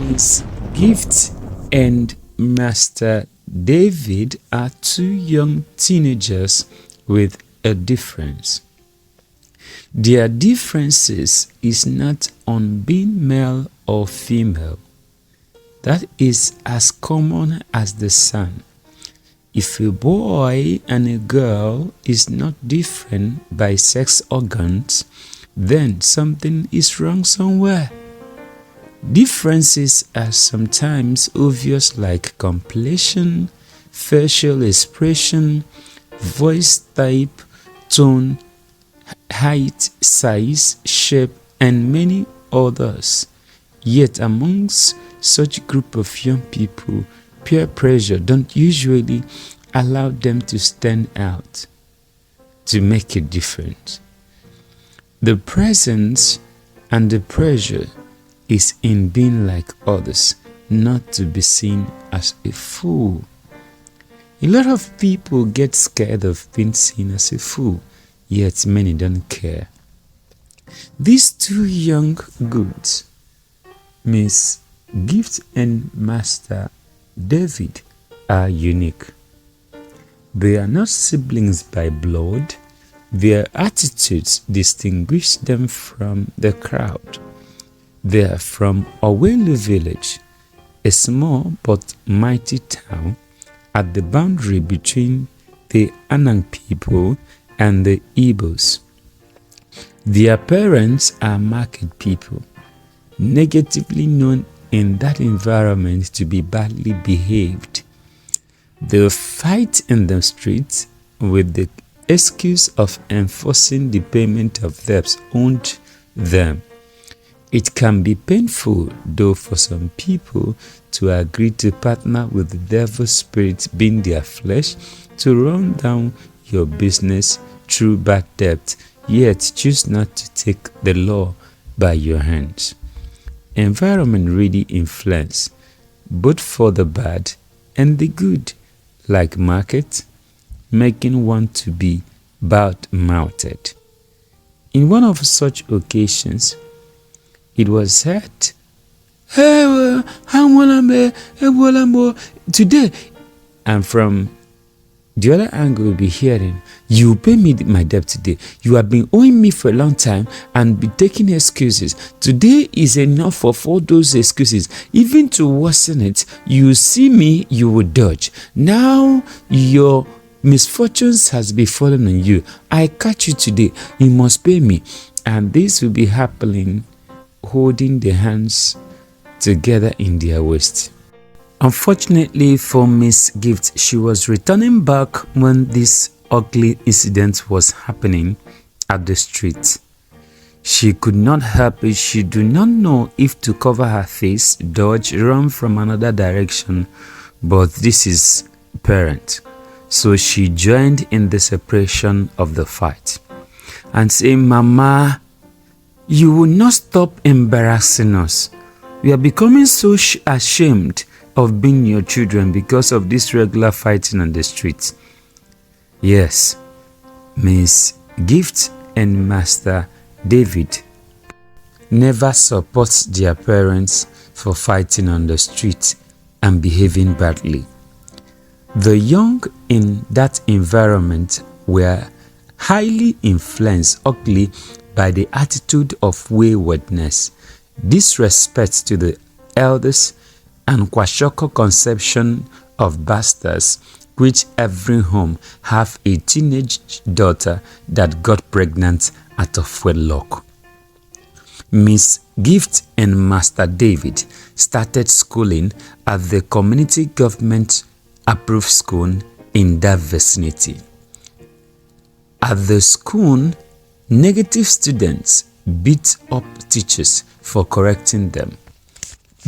Miss Gift and Master David are two young teenagers with a difference. Their differences is not on being male or female. That is as common as the sun. If a boy and a girl is not different by sex organs, then something is wrong somewhere. Differences are sometimes obvious, like complexion, facial expression, voice type, tone, height, size, shape, and many others. Yet amongst such group of young people, peer pressure don't usually allow them to stand out, to make a difference. The presence and the pressure is in being like others, not to be seen as a fool. A lot of people get scared of being seen as a fool, yet many don't care. These two young goods, Miss Gift and Master David, are unique. They are not siblings by blood. Their attitudes distinguish them from the crowd. They are from Owelu village, a small but mighty town at the boundary between the Anang people and the Igbos. Their parents are market people, negatively known in that environment to be badly behaved. They fight in the streets with the excuse of enforcing the payment of debts owed them. It can be painful, though, for some people to agree to partner with the devil's spirit being their flesh to run down your business through bad debt, yet choose not to take the law by your hands. Environment really influence, both for the bad and the good, like market, making one to be bad-mouthed. In one of such occasions, it was said, today, and from the other angle we'll be hearing, you pay me my debt today. You have been owing me for a long time and be taking excuses. Today is enough of all those excuses. Even to worsen it, you see me, you will dodge. Now your misfortunes has befallen on you. I catch you today. You must pay me. And this will be happening, holding their hands together in their waist. Unfortunately for Miss Gift, she was returning back when this ugly incident was happening at the street. She could not help it. She did not know if to cover her face, dodge, run from another direction, but this is parent. So she joined in the separation of the fight and say, "Mama, you will not stop embarrassing us. We are becoming so ashamed of being your children because of this regular fighting on the streets." Yes, Miss Gift and Master David never support their parents for fighting on the street and behaving badly. The young in that environment were highly influenced ugly by the attitude of waywardness, disrespect to the elders, and kwashoko conception of bastards, which every home have a teenage daughter that got pregnant out of wedlock. Miss Gift and Master David started schooling at the community government approved school in that vicinity. At the school, negative students beat up teachers for correcting them.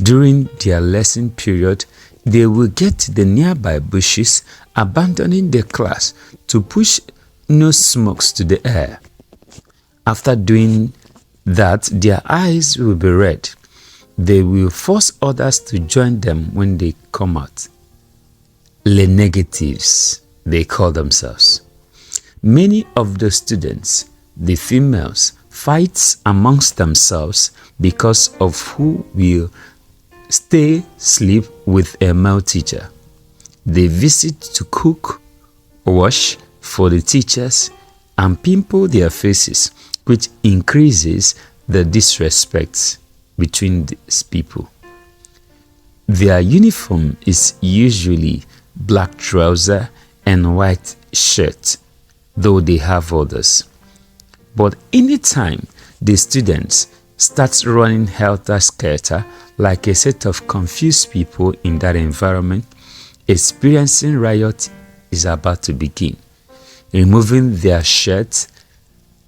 During their lesson period, they will get to the nearby bushes, abandoning the class to push nose smokes to the air. After doing that, their eyes will be red. They will force others to join them when they come out. Les negatives, they call themselves. Many of the students, the females, fight amongst themselves because of who will stay, sleep with a male teacher. They visit to cook, wash for the teachers, and pimple their faces, which increases the disrespect between these people. Their uniform is usually black trouser and white shirt, though they have others. But anytime the students start running helter-skelter like a set of confused people in that environment, experiencing riot is about to begin. Removing their shirts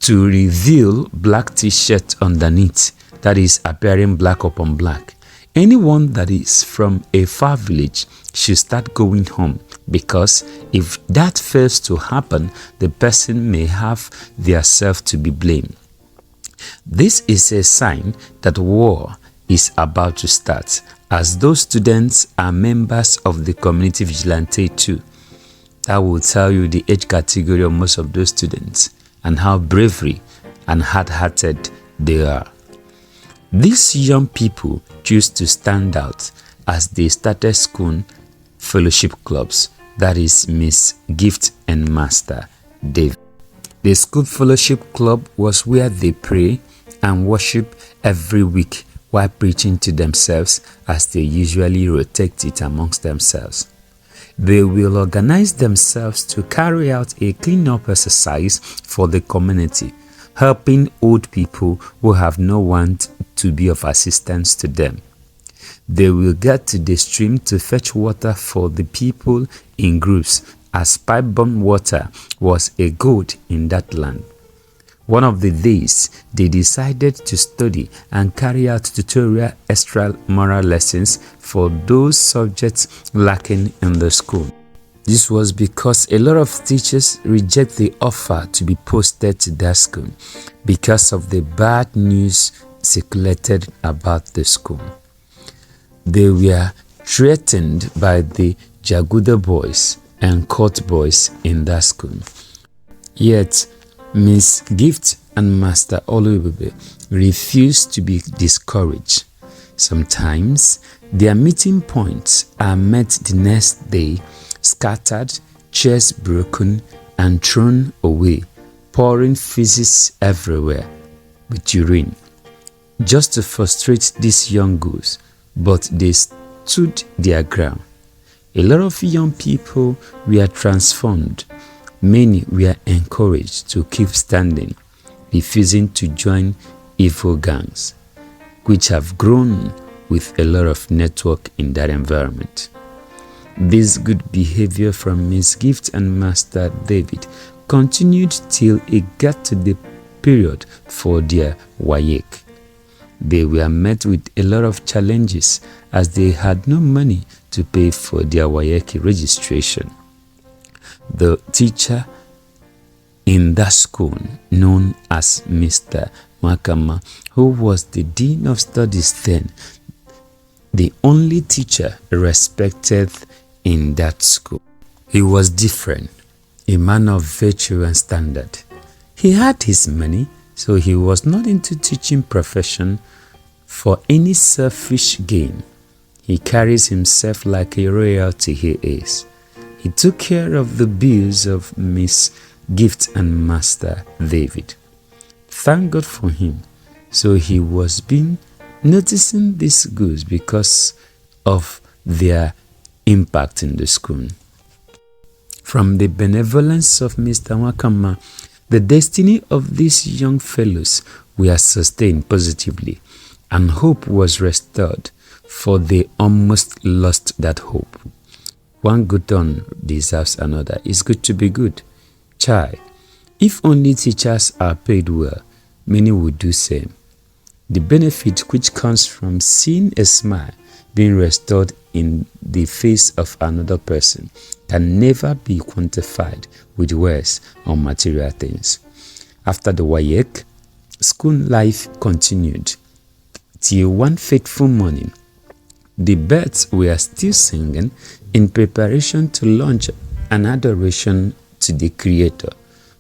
to reveal black t-shirt underneath, that is appearing black upon black. Anyone that is from a far village should start going home, because if that fails to happen, the person may have their self to be blamed. This is a sign that war is about to start, as those students are members of the community vigilante too. That will tell you the age category of most of those students and how bravery and hard-hearted they are. These young people choose to stand out as they started school fellowship clubs, that is Miss Gift and Master David. The school fellowship club was where they pray and worship every week while preaching to themselves, as they usually rotate it amongst themselves. They will organize themselves to carry out a clean-up exercise for the community, helping old people who have no one to be of assistance to them. They will get to the stream to fetch water for the people in groups, as pipe-borne water was a good in that land. One of the days, they decided to study and carry out tutorial extra moral lessons for those subjects lacking in the school. This was because a lot of teachers reject the offer to be posted to their school because of the bad news circulated about the school. They were threatened by the Jaguda boys and court boys in that school. Yet, Miss Gift and Master Oluwebe refused to be discouraged. Sometimes their meeting points are met the next day, scattered, chairs broken, and thrown away, pouring feces everywhere with urine, just to frustrate these young ghouls, but they stood their ground. A lot of young people were transformed. Many were encouraged to keep standing, refusing to join evil gangs, which have grown with a lot of network in that environment. This good behavior from Miss Gift and Master David continued till it got to the period for their WAEC. They were met with a lot of challenges as they had no money to pay for their WAEC registration. The teacher in that school, known as Mr. Makama, who was the Dean of Studies then, the only teacher respected in that school. He was different, a man of virtue and standard. He had his money, so he was not into teaching profession for any selfish gain. He carries himself like a royalty he is. He took care of the bills of Miss Gift and Master David. Thank God for him. So he was been noticing these goods because of their impact in the school. From the benevolence of Mr. Wakama, the destiny of these young fellows were sustained positively, and hope was restored, for they almost lost that hope. One good turn deserves another. It's good to be good. Chai, if only teachers are paid well, many would do same. The benefit which comes from seeing a smile being restored in the face of another person can never be quantified with words or material things. After the WAEC, school life continued till one fateful morning. The birds were still singing in preparation to launch an adoration to the Creator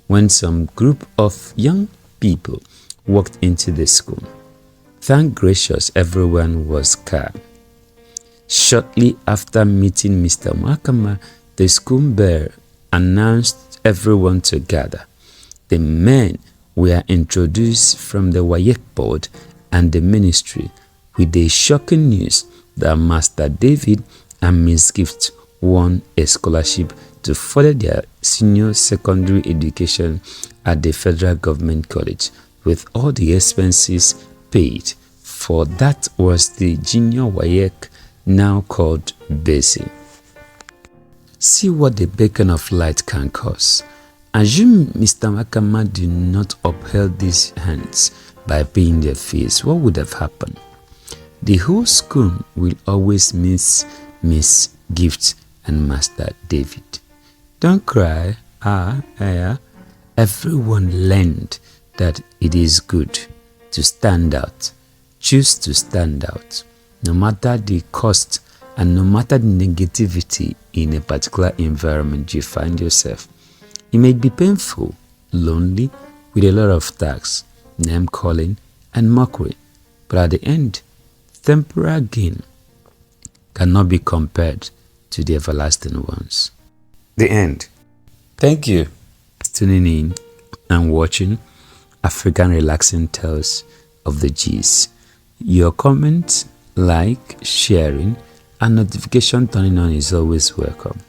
when some group of young people walked into the school. Thank gracious everyone was calm. Shortly after meeting Mr. Mwakama, the school bell announced everyone to gather. The men were introduced from the WAEC board and the ministry with the shocking news that Master David and Miss Gift won a scholarship to further their senior secondary education at the federal government college, with all the expenses paid. For that was the junior WAEC, now called BASI. See what the beacon of light can cause. Assume Mr. Mwakama did not uphold these hands by paying their fees. What would have happened? The whole school will always miss Miss Gift and Master David. Don't cry. Everyone learned that it is good to stand out. Choose to stand out, no matter the cost and no matter the negativity in a particular environment you find yourself. It may be painful, lonely, with a lot of tax, name calling, and mockery, but at the end, temporal gain cannot be compared to the everlasting ones. The end. Thank you for tuning in and watching African Relaxing Tales of the G's. Your comments, like, sharing, and notification turning on is always welcome.